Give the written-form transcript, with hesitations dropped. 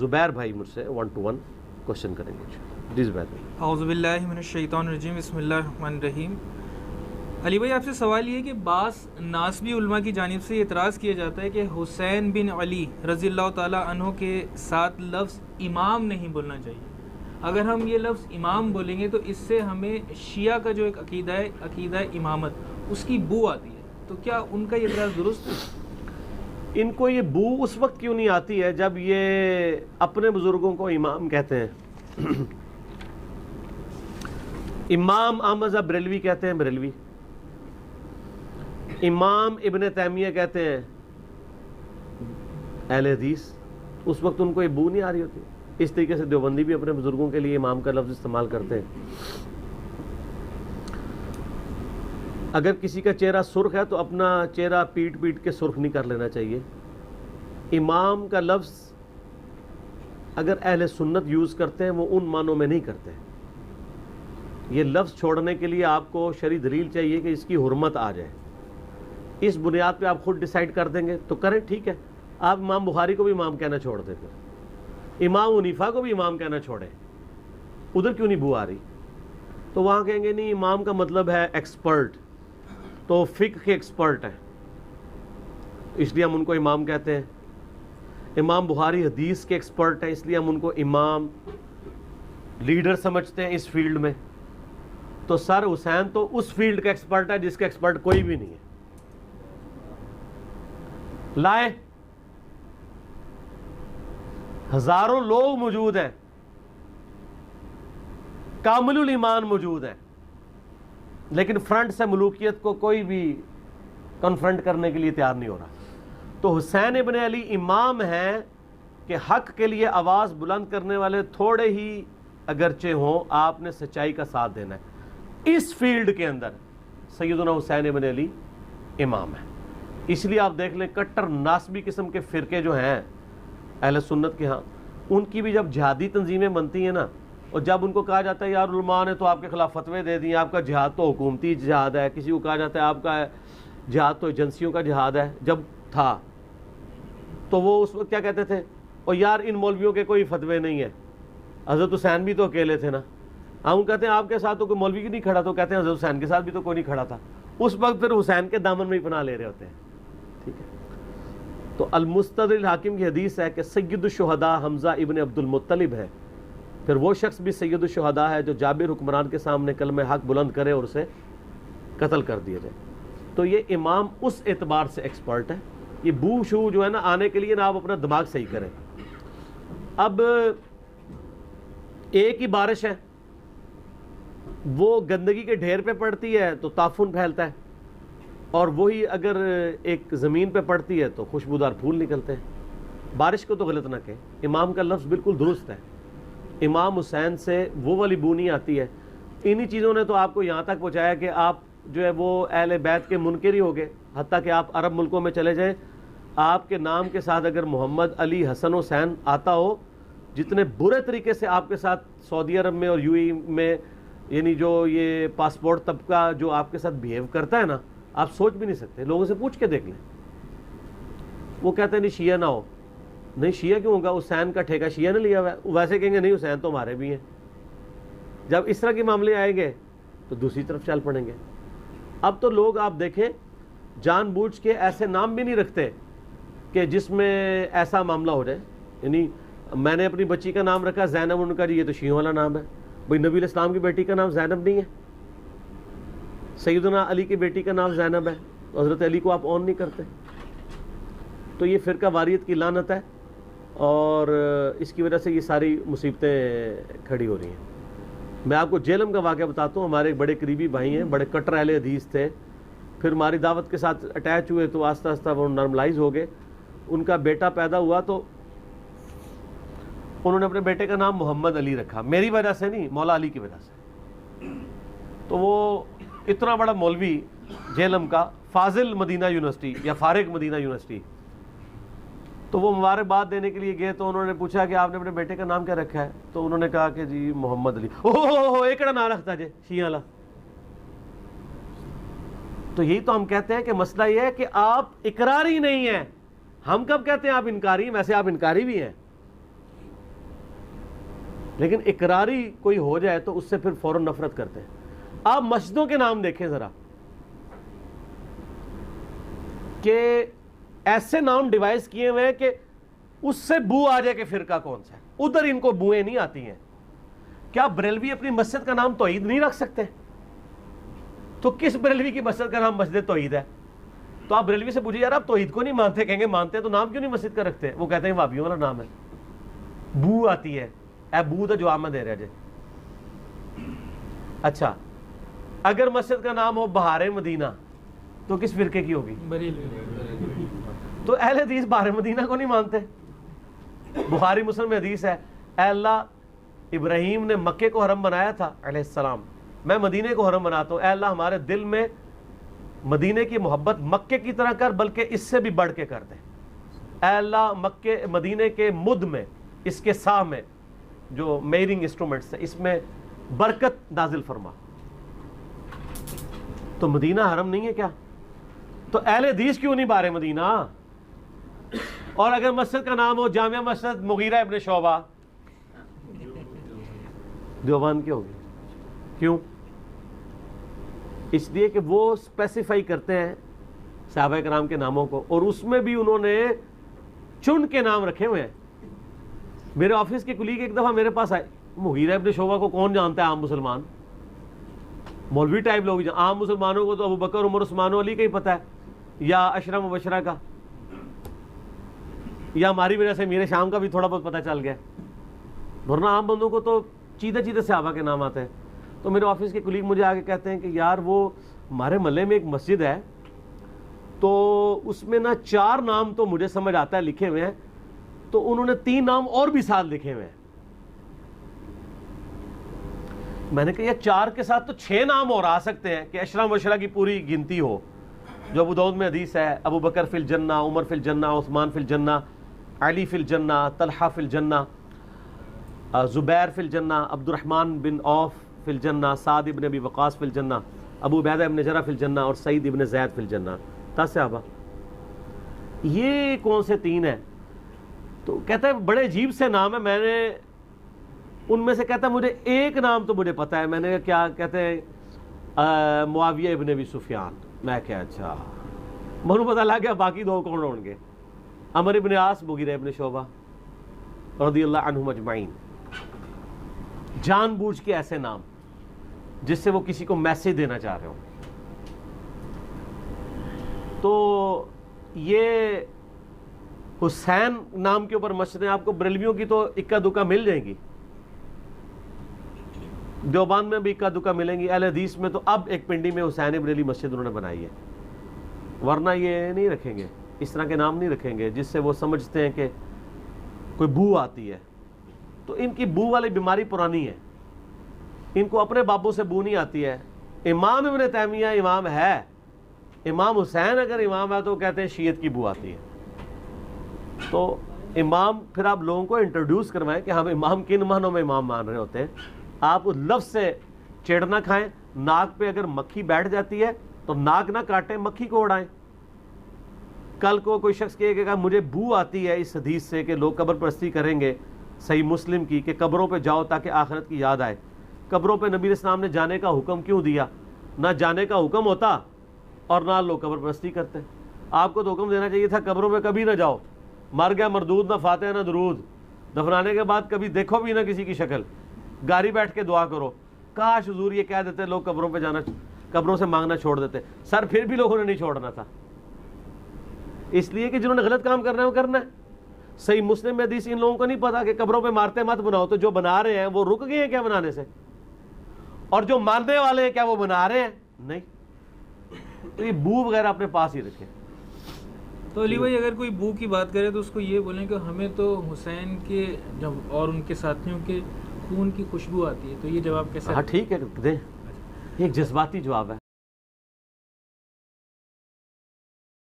زبیر بھائی مجھ سے 1 to 1 کوشچن کریں گے. جی زبیر بھائی. اعوذ باللہ من الشیطان الرجیم، بسم اللہ الرحمن الرحیم. علی بھائی آپ سے سوال یہ ہے کہ بعض ناسبی علماء کی جانب سے اعتراض کیا جاتا ہے کہ حسین بن علی رضی اللہ تعالیٰ عنہ کے ساتھ لفظ امام نہیں بولنا چاہیے. اگر ہم یہ لفظ امام بولیں گے تو اس سے ہمیں شیعہ کا جو ایک عقیدہ ہے، عقیدہ امامت، اس کی بو آتی ہے. تو کیا ان کا یہ اعتراض درست ہے؟ ان کو یہ بو اس وقت کیوں نہیں آتی ہے جب یہ اپنے بزرگوں کو امام کہتے ہیں؟ امام احمد بریلوی کہتے ہیں بریلوی، امام ابن تیمیہ کہتے ہیں اہل حدیث. اس وقت ان کو یہ بو نہیں آ رہی ہوتی. اس طریقے سے دیوبندی بھی اپنے بزرگوں کے لیے امام کا لفظ استعمال کرتے ہیں. اگر کسی کا چہرہ سرخ ہے تو اپنا چہرہ پیٹ پیٹ کے سرخ نہیں کر لینا چاہیے. امام کا لفظ اگر اہل سنت یوز کرتے ہیں وہ ان معنوں میں نہیں کرتے. یہ لفظ چھوڑنے کے لیے آپ کو شرعی دلیل چاہیے کہ اس کی حرمت آ جائے. اس بنیاد پہ آپ خود ڈیسائیڈ کر دیں گے تو کریں، ٹھیک ہے. آپ امام بخاری کو بھی امام کہنا چھوڑ دیں، پھر امام حنیفہ کو بھی امام کہنا چھوڑیں. ادھر کیوں نہیں بو آ رہی؟ تو وہاں کہیں گے نہیں امام کا مطلب ہے ایکسپرٹ، تو فقہ کے ایکسپرٹ ہیں اس لیے ہم ان کو امام کہتے ہیں. امام بخاری حدیث کے ایکسپرٹ ہیں اس لیے ہم ان کو امام لیڈر سمجھتے ہیں اس فیلڈ میں. تو سر حسین تو اس فیلڈ کا ایکسپرٹ ہے جس کا ایکسپرٹ کوئی بھی نہیں ہے. لائے ہزاروں لوگ موجود ہیں، کامل الایمان موجود ہیں، لیکن فرنٹ سے ملوکیت کو کوئی بھی کنفرنٹ کرنے کے لیے تیار نہیں ہو رہا. تو حسین ابن علی امام ہیں کہ حق کے لیے آواز بلند کرنے والے تھوڑے ہی اگرچہ ہوں، آپ نے سچائی کا ساتھ دینا ہے. اس فیلڈ کے اندر سیدنا حسین ابن علی امام ہے. اس لیے آپ دیکھ لیں کٹر ناسبی قسم کے فرقے جو ہیں اہل سنت کے ہاں، ان کی بھی جب جہادی تنظیمیں بنتی ہیں نا، اور جب ان کو کہا جاتا ہے یار علماء نے تو آپ کے خلاف فتوے دے دیے، آپ کا جہاد تو حکومتی جہاد ہے، کسی کو کہا جاتا ہے آپ کا جہاد تو ایجنسیوں کا جہاد ہے جب تھا، تو وہ اس وقت کیا کہتے تھے؟ اور یار ان مولویوں کے کوئی فتوے نہیں ہیں، حضرت حسین بھی تو اکیلے تھے نا. ہم کہتے ہیں آپ کے ساتھ تو کوئی مولوی نہیں کھڑا، تو کہتے ہیں حضرت حسین کے ساتھ بھی تو کوئی نہیں کھڑا تھا. اس وقت پھر حسین کے دامن میں ہی پناہ لے رہے ہوتے ہیں. ٹھیک ہے. تو المستدرک الحاکم کی حدیث ہے کہ سید الشہداء حمزہ ابن عبد المطلب ہے. پھر وہ شخص بھی سید الشہداء ہے جو جابر حکمران کے سامنے کلمہ حق بلند کرے اور اسے قتل کر دیا جائے. تو یہ امام اس اعتبار سے ایکسپرٹ ہے. یہ بو شو جو ہے نا آنے کے لیے نا آپ اپنا دماغ صحیح کریں. اب ایک ہی بارش ہے، وہ گندگی کے ڈھیر پہ پڑتی ہے تو تعفن پھیلتا ہے، اور وہی اگر ایک زمین پہ پڑتی ہے تو خوشبودار پھول نکلتے ہیں. بارش کو تو غلط نہ کہیں. امام کا لفظ بالکل درست ہے. امام حسین سے وہ والی بو نہیں آتی ہے. انہی چیزوں نے تو آپ کو یہاں تک پہنچایا کہ آپ جو ہے وہ اہل بیت کے منکر ہی ہو گئے. حتیٰ کہ آپ عرب ملکوں میں چلے جائیں، آپ کے نام کے ساتھ اگر محمد علی حسن حسین آتا ہو، جتنے برے طریقے سے آپ کے ساتھ سعودی عرب میں اور یو اے میں یعنی جو یہ پاسپورٹ طبقہ جو آپ کے ساتھ بیہیو کرتا ہے نا، آپ سوچ بھی نہیں سکتے. لوگوں سے پوچھ کے دیکھ لیں. وہ کہتے ہیں نہیں شیعہ نہ ہو. نہیں شیعہ کیوں ہوگا؟ حسین کا ٹھیکہ شیعہ نے لیا ہوا ہے. ویسے کہیں گے نہیں حسین تو ہمارے بھی ہیں. جب اس طرح کے معاملے آئیں گے تو دوسری طرف چل پڑیں گے. اب تو لوگ آپ دیکھیں جان بوجھ کے ایسے نام بھی نہیں رکھتے کہ جس میں ایسا معاملہ ہو جائے. یعنی میں نے اپنی بچی کا نام رکھا زینب، ان کا جی یہ تو شیعوں والا نام ہے. بھائی نبی علیہ السلام کی بیٹی کا نام زینب نہیں ہے، سیدنا علی کی بیٹی کا نام زینب ہے، تو حضرت علی کو آپ اون نہیں کرتے. تو یہ فرقہ واریت کی لعنت ہے، اور اس کی وجہ سے یہ ساری مصیبتیں کھڑی ہو رہی ہیں. میں آپ کو جہلم کا واقعہ بتاتا ہوں. ہمارے ایک بڑے قریبی بھائی ہیں، بڑے کٹر اہل حدیث تھے. پھر ہماری دعوت کے ساتھ اٹیچ ہوئے تو آہستہ آہستہ وہ نارملائز ہو گئے. ان کا بیٹا پیدا ہوا تو انہوں نے اپنے بیٹے کا نام محمد علی رکھا. میری وجہ سے نہیں، مولا علی کی وجہ سے. تو وہ اتنا بڑا مولوی جہلم کا، فاضل مدینہ یونیورسٹی یا فارغ مدینہ یونیورسٹی، تو وہ مبارکباد دینے کے لیے گئے تو انہوں نے پوچھا کہ آپ نے اپنے بیٹے کا نام کیا رکھا ہے؟ تو انہوں نے کہا کہ جی محمد علی. اوہ ایکڑا نام رکھتا جی شیعہ والا. تو یہی تو ہم کہتے ہیں کہ مسئلہ یہ ہے کہ آپ اقراری نہیں ہیں. ہم کب کہتے ہیں آپ انکاری ہیں؟ ویسے آپ انکاری بھی ہیں. لیکن اقراری کوئی ہو جائے تو اس سے پھر فوراً نفرت کرتے ہیں. آپ مسجدوں کے نام دیکھیں ذرا کہ ایسے نام ڈیوائز کیے ہوئے ہیں کہ اس سے بو آ جائے کہ فرقہ کون سا ہے, ادھر ان کو بوئیں نہیں آتی ہیں. کیا بریلوی اپنی مسجد کا نام توحید نہیں رکھ سکتے؟ تو کس بریلوی کی مسجد کا نام مسجد توحید ہے؟ تو آپ بریلوی سے پوچھیے یار آپ توحید کو نہیں مانتے, کہیں گے مانتے ہیں, تو نام کیوں نہیں مسجد کا رکھتے؟ وہ کہتے ہیں وہابیوں والا نام ہے, بو آتی ہے. اے بو تو جواب میں دے رہے جی. اچھا اگر مسجد کا نام ہو بہار مدینہ تو کس فرقے کی ہوگی؟ تو اہل حدیث بہار مدینہ کو نہیں مانتے. بخاری مسلم میں حدیث ہے, اے اللہ ابراہیم نے مکے کو حرم بنایا تھا علیہ السلام, میں مدینے کو حرم بناتا ہوں, اے اللہ ہمارے دل میں مدینے کی محبت مکے کی طرح کر بلکہ اس سے بھی بڑھ کے کر دے. اے اللہ مکے مدینے کے مد میں, اس کے سا میں جو میئرنگ انسٹرومنٹس ہے اس میں برکت نازل فرما. تو مدینہ حرم نہیں ہے کیا؟ تو اہل حدیث کیوں نہیں بارے مدینہ؟ اور اگر مسجد کا نام ہو جامعہ مسجد مغیرہ ابن شعبہ, دیوبند کی ہوگی. کیوں؟ اس لیے کہ وہ اسپیسیفائی کرتے ہیں صحابہ کرام کے ناموں کو, اور اس میں بھی انہوں نے چن کے نام رکھے ہوئے ہیں. میرے آفس کے کلیگ ایک دفعہ میرے پاس آئے, مغیرہ ابن شعبہ کو کون جانتا ہے عام مسلمان؟ مولوی ٹائپ لوگ, عام مسلمانوں کو تو ابو بکر عمر عثمان و علی کا ہی پتہ ہے, یا عشرہ مبشرہ کا, یا ہماری وجہ سے میرے شام کا بھی تھوڑا بہت پتہ چل گیا, ورنہ عام بندوں کو تو چیدہ چیدہ صحابہ کے نام آتے ہیں. تو میرے آفس کے کلیگ مجھے آگے کہتے ہیں کہ یار وہ ہمارے محلے میں ایک مسجد ہے تو اس میں نا 4 نام تو مجھے سمجھ آتا ہے لکھے ہوئے ہیں, تو انہوں نے 3 نام اور بھی ساتھ لکھے ہوئے ہیں. میں نے کہا یہ 4 کے ساتھ تو 6 نام اور آ سکتے ہیں کہ عشرہ مبشرہ کی پوری گنتی ہو, جو ابو داؤد میں حدیث ہے, ابو بکر فی الجنہ, عمر فی الجنہ, عثمان فی الجنہ, علی فی الجنہ, طلحہ فی الجنہ, زبیر فی الجنہ, عبد الرحمن بن عوف فی الجنہ, سعد ابن ابی وقاص فی الجنہ, ابو عبیدہ ابن جرح فی الجنہ, اور سعید ابن زید فی الجنہ. 10 صحابہ. یہ کون سے 3 ہیں؟ تو کہتا ہے بڑے عجیب سے نام ہے. میں نے ان میں سے کہتا ہے مجھے ایک نام تو مجھے پتا ہے. میں نے کیا کہتے ہیں معاویہ ابن ابی سفیان. میں کیا اچھا منو پتہ لگ گیا باقی 2 کون ہوں گے. عمر ابن عاص, مغیرہ ابن شعبہ رضی اللہ عنہم اجمعین. جان بوجھ کے ایسے نام جس سے وہ کسی کو میسج دینا چاہ رہے ہوں. تو یہ حسین نام کے اوپر مسجدیں آپ کو بریلویوں کی تو اکا دکا مل جائیں گی, دیوبند میں بھی اکا دکا ملیں گی. اہل حدیث میں تو اب ایک پنڈی میں حسین بریلی مسجد انہوں نے بنائی ہے, ورنہ یہ نہیں رکھیں گے, اس طرح کے نام نہیں رکھیں گے جس سے وہ سمجھتے ہیں کہ کوئی بو آتی ہے. تو ان کی بو والی بیماری پرانی ہے, ان کو اپنے بابوں سے بو نہیں آتی ہے. امام ابن تیمیہ امام ہے, امام حسین اگر امام ہے تو کہتے ہیں شیعت کی بو آتی ہے. تو امام پھر آپ لوگوں کو انٹروڈیوس کروائیں کہ ہم امام کن معنوں میں امام مان رہے ہوتے ہیں. آپ اس لفظ سے چیڑ نہ کھائیں. ناک پہ اگر مکھی بیٹھ جاتی ہے تو ناک نہ کاٹیں, مکھی کو اڑائیں. کل کو کوئی شخص کہے گا مجھے بو آتی ہے اس حدیث سے کہ لوگ قبر پرستی کریں گے, صحیح مسلم کی, کہ قبروں پہ جاؤ تاکہ آخرت کی یاد آئے. قبروں پہ نبی علیہ السلام نے جانے کا حکم کیوں دیا؟ نہ جانے کا حکم ہوتا اور نہ لوگ قبر پرستی کرتے. آپ کو تو حکم دینا چاہیے تھا قبروں پہ کبھی نہ جاؤ, مر گیا مردود, نہ فاتحہ نہ درود, دفنانے کے بعد کبھی دیکھو بھی نہ کسی کی شکل, گاڑی بیٹھ کے دعا کرو. کاش حضور یہ کہہ دیتے لوگ قبروں پہ جانا, قبروں سے مانگنا چھوڑ دیتے. سر پھر بھی لوگوں نے نہیں چھوڑنا تھا, اس لیے کہ جنہوں نے غلط کام کرنا ہے وہ کرنا ہے. صحیح مسلم میں حدیث ان لوگوں کو نہیں پتا کہ قبروں پہ مارتے مت بناؤ. تو جو بنا رہے ہیں وہ رک گئے ہیں کیا بنانے سے؟ اور جو ماننے والے ہیں کیا وہ بنا رہے ہیں؟ نہیں. تو یہ بو وغیرہ اپنے پاس ہی رکھیں. تو علی بھائی اگر کوئی بو کی بات کرے تو اس کو یہ بولیں کہ ہمیں تو حسین کے جب اور ان کے ساتھیوں کے خون کی خوشبو آتی ہے. تو یہ جواب کیسے؟ ہاں ٹھیک ہے, دیں. ایک جذباتی جواب ہے.